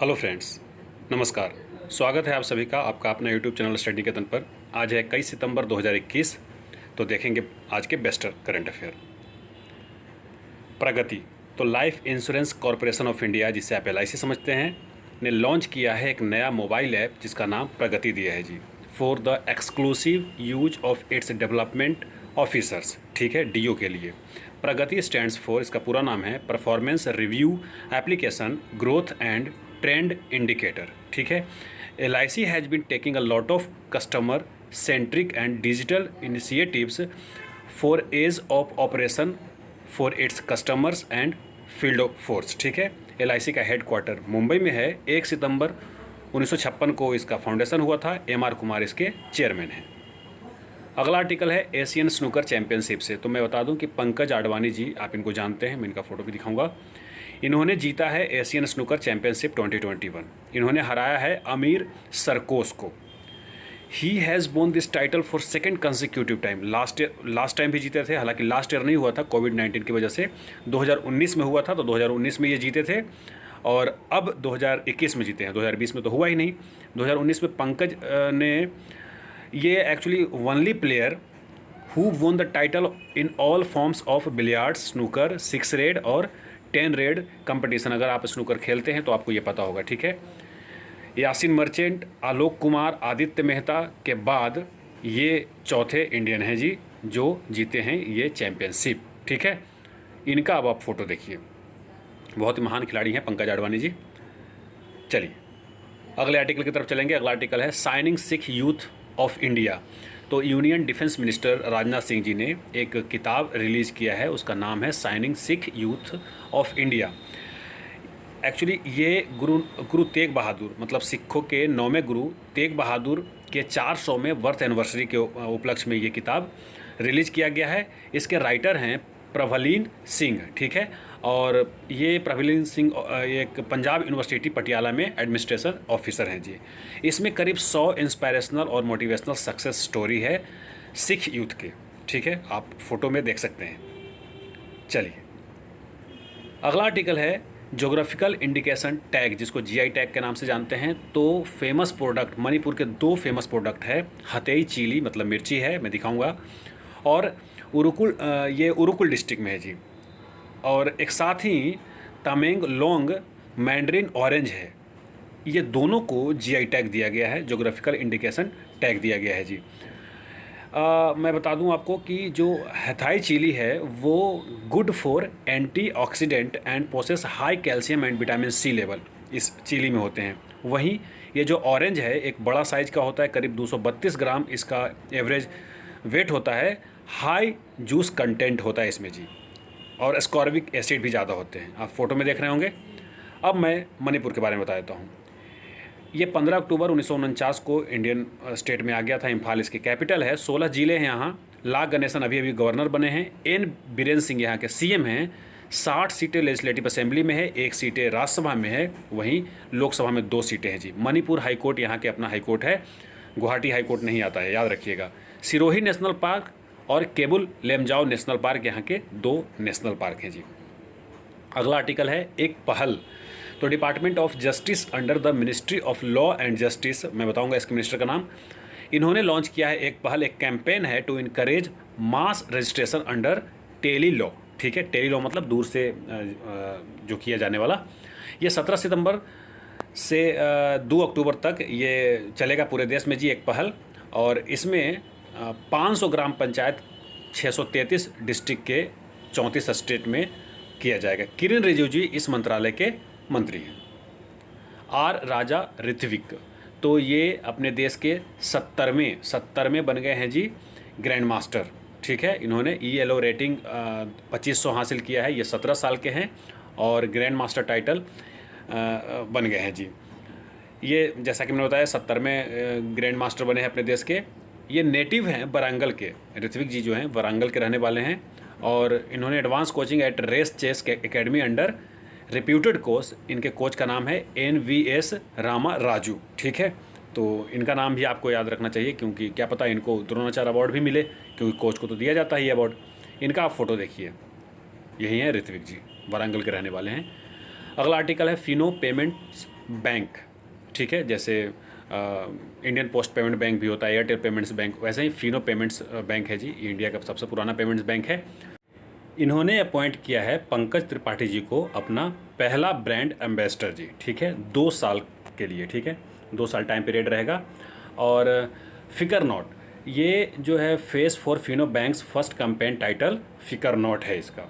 Hello friends, नमस्कार। स्वागत है आप सभी का आपका अपना यूट्यूब चैनल स्टडी निकेतन पर। आज है 21 सितंबर 2021। तो देखेंगे आज के बेस्ट करंट अफेयर। प्रगति तो life insurance corporation of India, जिसे आप LIC समझते हैं, ने लॉन्च किया है एक नया मोबाइल ऐप जिसका नाम प्रगति दिया है जी, for the exclusive use of its development officers. ठीक है, DO के लिए। प्रगति स्टैंड्स फॉर, इसका पूरा नाम है performance review application growth and trend indicator. ठीक है, LIC has been taking a lot of customer centric and digital initiatives for ease of operation for its customers and field force. ठीक है, LIC का headquarter Mumbai में है। 1 सितंबर 1956 को इसका foundation हुआ था। MR कुमार इसके चेयरमैन हैं। अगला आर्टिकल है एशियन स्नूकर चैंपियनशिप से। तो मैं बता दूं कि पंकज आडवाणी जी, आप इनको जानते हैं, मैं इनका फ़ोटो भी दिखाऊंगा। इन्होंने जीता है एशियन स्नूकर चैंपियनशिप 2021। इन्होंने हराया है अमीर सरकोस को। He has bone this title for second consecutive time. Last time भी जीते थे, हालांकि लास्ट ईयर नहीं हुआ था कोविड-19 की वजह से। 2019 में हुआ था, तो 2019 में ये जीते थे और अब 2021 में जीते हैं। 2020 में तो हुआ ही नहीं। 2019 में पंकज ने, ये actually only player who won the title in all forms of billiards, snooker, 6 red और 10 रेड कंपटीशन। अगर आप स्नूकर खेलते हैं तो आपको ये पता होगा। ठीक है, यासिन मर्चेंट, आलोक कुमार, आदित्य मेहता के बाद ये चौथे इंडियन हैं जी जो जीते हैं ये चैंपियनशिप। ठीक है, इनका अब आप फोटो देखिए। बहुत ही महान खिलाड़ी हैं पंकज आडवाणी जी। चलिए अगले आर्टिकल की तरफ चलेंगे। अगला आर्टिकल है shining Sikh youth of India. तो union defence minister Rajnath Singh ji ने एक किताब रिलीज़ किया है, उसका नाम है shining Sikh youth of India. Actually ये गुरु तेग बहादुर, मतलब सिखों के 9वें गुरु तेग बहादुर के 400वें बर्थ एनिवर्सरी के उपलक्ष्य में ये किताब रिलीज़ किया गया है। इसके राइटर हैं प्रभलीन सिंह। ठीक है, और ये प्रभलीन सिंह एक पंजाब यूनिवर्सिटी पटियाला में एडमिनिस्ट्रेशन ऑफिसर हैं जी। इसमें करीब 100 इंस्पायरेशनल और मोटिवेशनल सक्सेस स्टोरी है सिख यूथ के। ठीक है, आप फोटो में देख सकते हैं। चलिए अगला आर्टिकल है ज्योग्राफिकल इंडिकेशन टैग, जिसको GI टैग के नाम से जानते हैं। तो फेमस प्रोडक्ट, मणिपुर के 2 फेमस प्रोडक्ट है। हथेई चिली, मतलब मिर्ची है, मैं दिखाऊंगा, और उरुकुल, ये उरुकुल डिस्ट्रिक्ट में है जी। और एक साथ ही तमेंगलोंग मैंड्रिन ऑरेंज है। ये दोनों को GI टैग दिया गया है, ज्योग्राफिकल इंडिकेशन टैग दिया गया है जी। मैं बता दूं आपको कि जो हथाई चिली है वो good for antioxidant and possess high calcium and vitamin C level इस चिली में होते हैं। वहीं ये जो ऑरेंज है एक बड़ा साइज का होता है, करीब 232 ग्राम इसका एवरेज वेट होता है। हाई जूस कंटेंट होता है इसमें जी, और एस्कॉर्बिक एसिड भी ज़्यादा होते हैं। आप फोटो में देख रहे होंगे। अब मैं मणिपुर के बारे में बता देता हूँ। ये 15 अक्टूबर 1949 को इंडियन स्टेट में आ गया था। इम्फाल इसकी कैपिटल है। 16 जिले हैं यहाँ। ला गणेशन अभी गवर्नर बने हैं। N बीरेन सिंह यहाँ के CM हैं। 60 सीटें लेजिस्लेटिव असेंबली में है, 1 सीटें राज्यसभा में है, वहीं लोकसभा में 2 सीटें हैं जी। मणिपुर हाईकोर्ट यहाँ के अपना हाईकोर्ट है, गुवाहाटी हाईकोर्ट नहीं आता है, याद रखिएगा। सिरोही नेशनल पार्क और केबुल लेमजाओ नेशनल पार्क यहाँ के 2 नेशनल पार्क हैं जी। अगला आर्टिकल है एक पहल। तो department of justice under the ministry of law and justice, मैं बताऊंगा इसके मिनिस्टर का नाम, इन्होंने लॉन्च किया है एक पहल, एक कैंपेन है to encourage mass registration under tele law. ठीक है, टेली लॉ मतलब दूर से जो किया जाने वाला। ये 17 सितंबर से 2 अक्टूबर तक ये चलेगा पूरे देश में जी, एक पहल। और इसमें 500 ग्राम पंचायत 633 डिस्ट्रिक्ट के 34 स्टेट में किया जाएगा। किरण रिजिजू इस मंत्रालय के मंत्री हैं। R राजा ऋत्विक, तो ये अपने देश के 70वें बन गए हैं जी ग्रैंड मास्टर। ठीक है, इन्होंने ELO रेटिंग 2500 हासिल किया है। ये 17 साल के हैं और ग्रैंड मास्टर टाइटल बन गए हैं जी। ये जैसा कि मैंने बताया 70वें ग्रैंड मास्टर बने हैं अपने देश के। ये नेटिव हैं वारंगल के। ऋत्विक जी जो हैं वारंगल के रहने वाले हैं और इन्होंने advance coaching at race chess academy under reputed coach, इनके कोच का नाम है NVS रामा राजू। ठीक है, तो इनका नाम भी आपको याद रखना चाहिए, क्योंकि क्या पता इनको द्रोणाचार्य अवार्ड भी मिले, क्योंकि कोच को तो दिया जाता है ये अवार्ड। इनका आप फोटो देखिए, यही है ऋत्विक जी, वारंगल के रहने वाले हैं। अगला आर्टिकल है फिनो पेमेंट्स बैंक, ठीक है, जैसे इंडियन पोस्ट पेमेंट बैंक भी होता है, एयरटेल पेमेंट्स बैंक, वैसे ही फिनो पेमेंट्स बैंक है जी, इंडिया का सबसे पुराना पेमेंट्स बैंक है। इन्होंने अपॉइंट किया है पंकज त्रिपाठी जी को अपना पहला ब्रांड एम्बेसडर जी, ठीक है, 2 साल के लिए, ठीक है, 2 साल टाइम पीरियड रहेगा। और फिकर नॉट, ये जो है face for Fino banks first campaign title फिकर नॉट है इसका।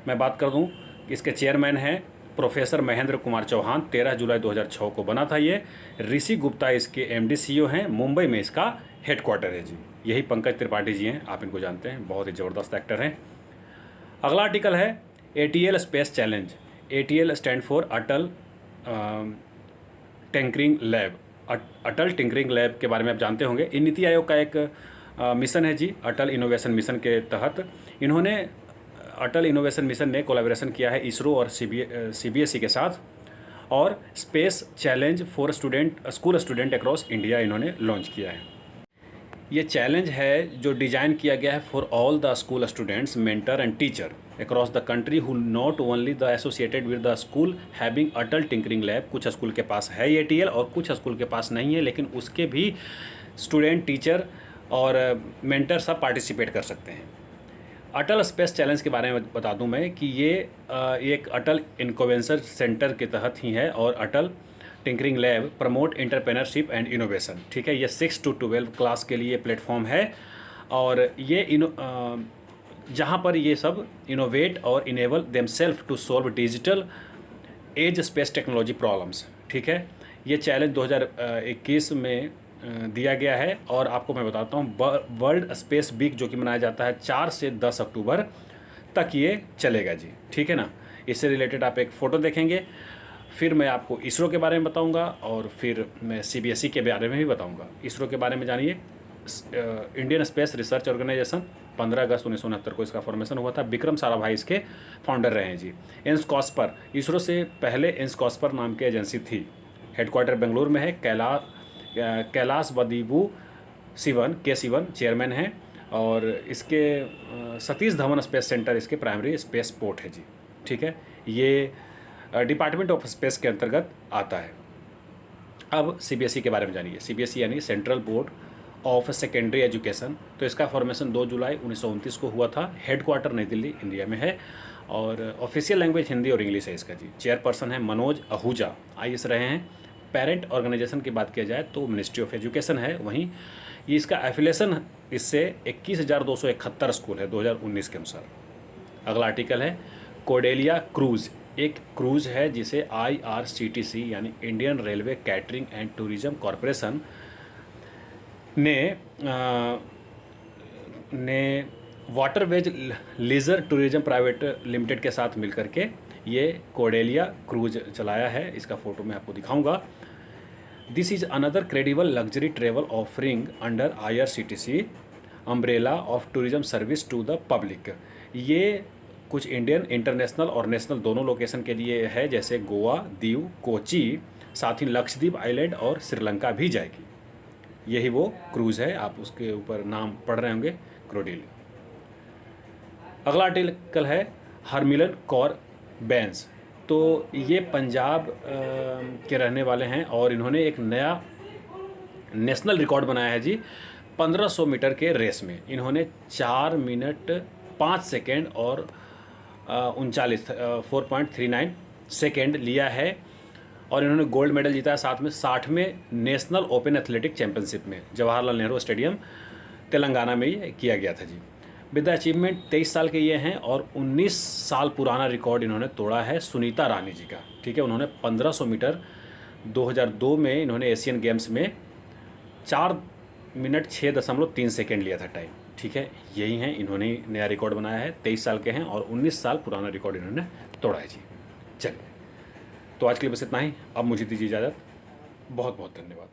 मैं बात कर दूं, इसके चेयरमैन हैं प्रोफेसर महेंद्र कुमार चौहान, 13 जुलाई 2006 को बना था ये। ऋषि गुप्ता इसके MD CEO हैं, मुंबई में इसका हेडक्वार्टर है जी। यही पंकज त्रिपाठी जी हैं, आप इनको जानते हैं, बहुत ही ज़बरदस्त एक्टर हैं। अगला आर्टिकल है ATL space challenge. ATL stand for Atal tinkering lab. Atal tinkering lab के बारे में आप जानते होंगे, ये नीति आयोग का एक मिशन है जी, अटल इनोवेशन मिशन के तहत। इन्होंने अटल इनोवेशन मिशन ने कोलैबोरेशन किया है इसरो और CBSE के साथ, और space challenge for school student across India इन्होंने लॉन्च किया है। ये चैलेंज है जो डिज़ाइन किया गया है for all the school students, mentor and teacher across the country who not only the associated with the school having Atal tinkering lab. कुछ स्कूल के पास है ये ATL और कुछ स्कूल के पास नहीं है, लेकिन उसके भी स्टूडेंट, टीचर और मेंटर सब पार्टिसिपेट कर सकते हैं। अटल स्पेस चैलेंज के बारे में बता दूं मैं कि ये एक अटल इनक्यूबेशन सेंटर के तहत ही है, और Atal tinkering lab promote entrepreneurship and innovation, ठीक है। ये 6 to 12 क्लास के लिए प्लेटफॉर्म है, और ये जहाँ पर ये सब इनोवेट और enable themselves to solve digital age space technology problems, ठीक है। ये चैलेंज 2021 में दिया गया है, और आपको मैं बताता हूँ वर्ल्ड स्पेस वीक जो कि मनाया जाता है 4 से 10 अक्टूबर तक ये चलेगा जी, ठीक है ना। इससे रिलेटेड आप एक फ़ोटो देखेंगे, फिर मैं आपको इसरो के बारे में बताऊंगा, और फिर मैं CBSE के बारे में भी बताऊंगा। इसरो के बारे में जानिए, इंडियन स्पेस रिसर्च ऑर्गेनाइजेशन 15 अगस्त 1969 को इसका फॉर्मेशन हुआ था। विक्रम साराभाई इसके फाउंडर रहे हैं जी। एंस्कॉस्पर, इसरो से पहले एंस्कॉस्पर नाम की एजेंसी थी, हेडक्वार्टर बेंगलुरु में है। कैलाश वदीवू शिवन चेयरमैन हैं, और इसके सतीश धवन स्पेस सेंटर इसके प्राइमरी स्पेस पोर्ट है जी, ठीक है। ये डिपार्टमेंट ऑफ स्पेस के अंतर्गत आता है। अब CBSE के बारे में जानिए। CBSE यानी central board of secondary education, तो इसका फॉर्मेशन 2 जुलाई 1929 को हुआ था। हेडक्वार्टर नई दिल्ली इंडिया में है, और ऑफिशियल लैंग्वेज हिंदी और इंग्लिश है इसका जी। चेयरपर्सन है मनोज आहूजा, IAS रहे हैं। पेरेंट ऑर्गेनाइजेशन की बात किया जाए तो मिनिस्ट्री ऑफ एजुकेशन है। वहीं ये इसका एफिलेशन इससे 21,271 स्कूल है 2019 के अनुसार। अगला आर्टिकल है कोडेलिया क्रूज़। एक क्रूज़ है जिसे IRCTC यानी Indian railway catering and tourism corporation ने waterways leisure tourism private limited के साथ मिलकर के ये कोडेलिया क्रूज चलाया है। इसका फ़ोटो मैं आपको दिखाऊंगा। This is another credible luxury travel offering under IRCTC umbrella of tourism service to the public. ये कुछ इंडियन, इंटरनेशनल और नेशनल दोनों लोकेशन के लिए है, जैसे गोवा, दीव, कोची, साथ ही लक्षद्वीप आइलैंड और श्रीलंका भी जाएगी। यही वो क्रूज़ है, आप उसके ऊपर नाम पढ़ रहे होंगे, क्रोडिल। अगला आर्टिकल है हरमिलन कौर बैंस। तो ये पंजाब के रहने वाले हैं, और इन्होंने एक नया नेशनल रिकॉर्ड बनाया है जी। 1500 मीटर के रेस में इन्होंने 4 मिनट 5 सेकेंड और 4.39 सेकेंड लिया है, और इन्होंने गोल्ड मेडल जीता है। साथ में 60वें नेशनल ओपन एथलेटिक चैंपियनशिप में जवाहरलाल नेहरू स्टेडियम तेलंगाना में ये किया गया था जी। विद द अचीवमेंट 23 साल के ये हैं, और 19 साल पुराना रिकॉर्ड इन्होंने तोड़ा है सुनीता रानी जी का, ठीक है। उन्होंने 1500 मीटर 2002 में इन्होंने एशियन गेम्स में 4 मिनट 6.3 सेकेंड लिया था टाइम, ठीक है। यही हैं, इन्होंने नया रिकॉर्ड बनाया है। 23 साल के हैं और 19 साल पुराना रिकॉर्ड इन्होंने तोड़ा है जी। चलिए, तो आज के लिए बस इतना ही। अब मुझे दीजिए इजाज़त। बहुत बहुत धन्यवाद।